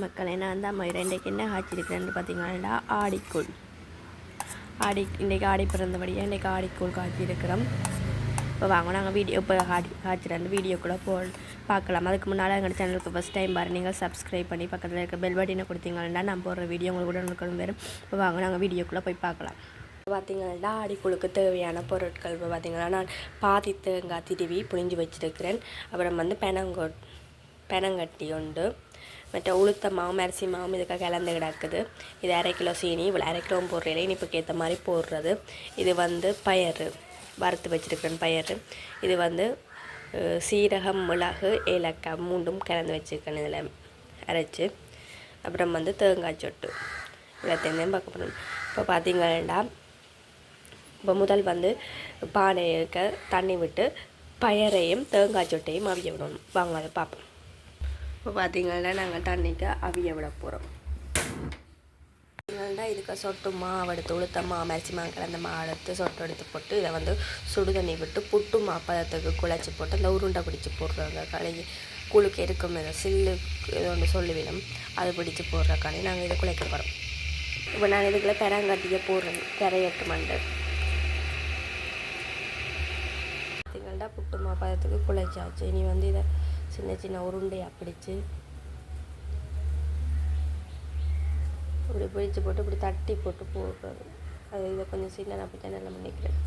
மக்களே நான் தான் இன்றைக்கு என்ன காய்ச்சிருக்கிறேன்னு பார்த்தீங்கன்னா ஆடிக்கூழ் இன்றைக்கு ஆடி பிறந்தபடியாக இன்றைக்கு ஆடிக்கூழ் காய்ச்சிருக்கிறோம். இப்போ வாங்க நாங்கள் வீடியோ இப்போ காய்ச்சிட்டு வீடியோ கூட பார்க்கலாம். அதுக்கு முன்னால் எங்கள் சேனலுக்கு ஃபஸ்ட் டைம் பாரு நீங்கள் சப்ஸ்கிரைப் பண்ணி பக்கத்தில் இருக்க பெல் பட்டனை கொடுத்தீங்கன்னா நான் போடுற வீடியோ உங்களுக்கு கூட வரும். இப்போ வாங்க நாங்கள் வீடியோக்குள்ளே போய் பார்க்கலாம். பார்த்திங்கன்னா ஆடிக்கூழுக்கு தேவையான பொருட்கள் இப்போ பார்த்திங்கன்னா நான் பாதி தேங்காய் திருவி புழிஞ்சு வச்சுருக்கிறேன். அப்புறம் பெனங்கட்டி உண்டு, மற்ற உளுத்த மாவும் அரிசி மாவும் இதுக்காக கலந்து கிடக்குது. இது 1/2 கிலோ சீனி, இவ்வளோ 1/2 கிலோ போடுறதில்ல, இனிப்புக்கு ஏற்ற மாதிரி போடுறது. இது பயறு வறுத்து வச்சுருக்கிறேன் பயறு. இது சீரகம், மிளகு, ஏலக்காய் 3ம் கலந்து வச்சுருக்கேன் இதில் அரைச்சி. அப்புறம் தேங்காய் சொட்டு இவ்வளோத்தையும் பார்க்க போகிறோம். இப்போ பார்த்திங்கன்னா இப்போ முதல் பானைக்கு தண்ணி விட்டு பயரையும் தேங்காய் சொட்டையும் அவிய விடணும். வாங்க அதை பார்ப்போம். இப்போ பார்த்திங்கன்னா நாங்கள் தண்ணிக்கு அவிய விட போகிறோம். இதுக்கு சொட்டு மாவு எடுத்து உளுத்த மாவு அரிசி மாவு கலந்த மாவு எடுத்து சொட்டு எடுத்து போட்டு இதை சுடு தண்ணி விட்டு புட்டு மாப்பதத்துக்கு குழச்சி போட்டு அந்த உருண்டை பிடிச்சி போடுறாங்க. கலைஞ்சி குழுக்கு இருக்கும் சில்லு இது ஒன்று சொல்லுவிடும், அது பிடிச்சி போடுறக்காண்டி நாங்கள் இதை குழைக்க போகிறோம். இப்போ நான் இதுக்குள்ளே பெரங்கட்டியை போடுறேன் கரையட்டு மண்டு. பார்த்திங்கன்னா புட்டு மாப்பதத்துக்கு குழைச்சாச்சு. இனி இதை சின்ன சின்ன உருண்டையாக பிடிச்சி இப்படி பிடிச்சி போட்டு இப்படி தட்டி போட்டு போடுறது. அது இதை கொஞ்சம் சின்ன நான் போய் நல்லா பண்ணிக்கிறேன்.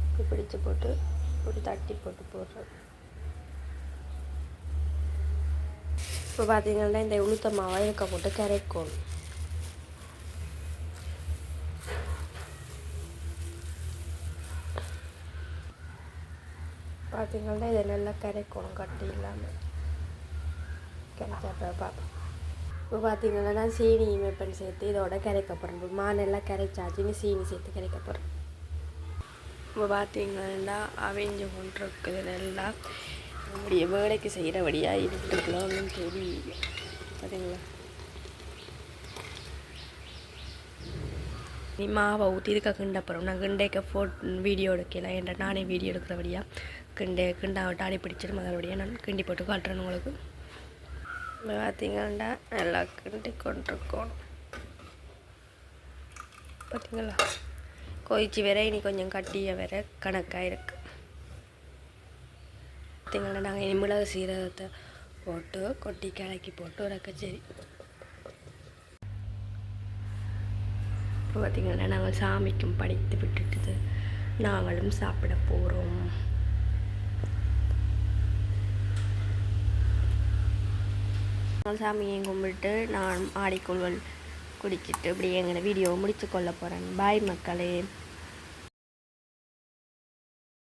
இப்படி பிடிச்சி போட்டு ஒரு தட்டி போட்டு போடுறது. இப்போ பார்த்திங்கன்னா இந்த உளுத்த மாவை இருக்க போட்டு கரைக்கணும். பார்த்திங்கன்னா இதை நல்லா கரைக்கணும், கட்டி இல்லாமல் கரைச்சா பார்ப்போம். இப்போ பார்த்திங்கன்னா நான் சீனி வெப்பன் சேர்த்து இதோட கரைக்க போகிறேன். இப்போ மானெல்லாம் கரைச்சாச்சு, சீனி சேர்த்து கரைக்க போகிறேன். இப்போ பார்த்திங்கன்னா அவிஞ்சு கொண்டிருக்குது நல்லா. நம்முடைய வேலைக்கு செய்கிறபடியாக இருக்குன்னு தெரியல. பார்த்தீங்களா, நீ மாவை ஊற்றி இதுக்காக கிண்ட போகிறோம். நான் கிண்டைக்க வீடியோ எடுக்கலாம் என்ற நானே வீடியோ எடுக்கிறபடியாக கிண்டாவிட்டு அடி பிடிச்சிட்டு மறுபடியாக நான் கிண்டி போட்டு காட்டுறேன் உங்களுக்கு. பார்த்திங்கன்னா நல்லா கிண்டி கொண்டிருக்கணும். பார்த்திங்களா, கொதிச்சு வேற இனி கொஞ்சம் கட்டிய வேற கணக்காக இருக்குது. பார்த்திங்கன்னா நாங்கள் இனி மிளகு சீரகத்தை போட்டு கொட்டி கிளக்கி போட்டு ஒரு கச்சேரி. இப்போ பார்த்திங்கன்னா நாங்கள் சாமிக்கும் படித்து விட்டுட்டு நாங்களும் சாப்பிட போகிறோம். சாமியையும் கும்பிட்டு நான் ஆடிக்கூழ் குடிச்சிட்டு இப்படி எங்களை வீடியோவை முடித்து கொள்ள போகிறேன். பாய் மக்களே.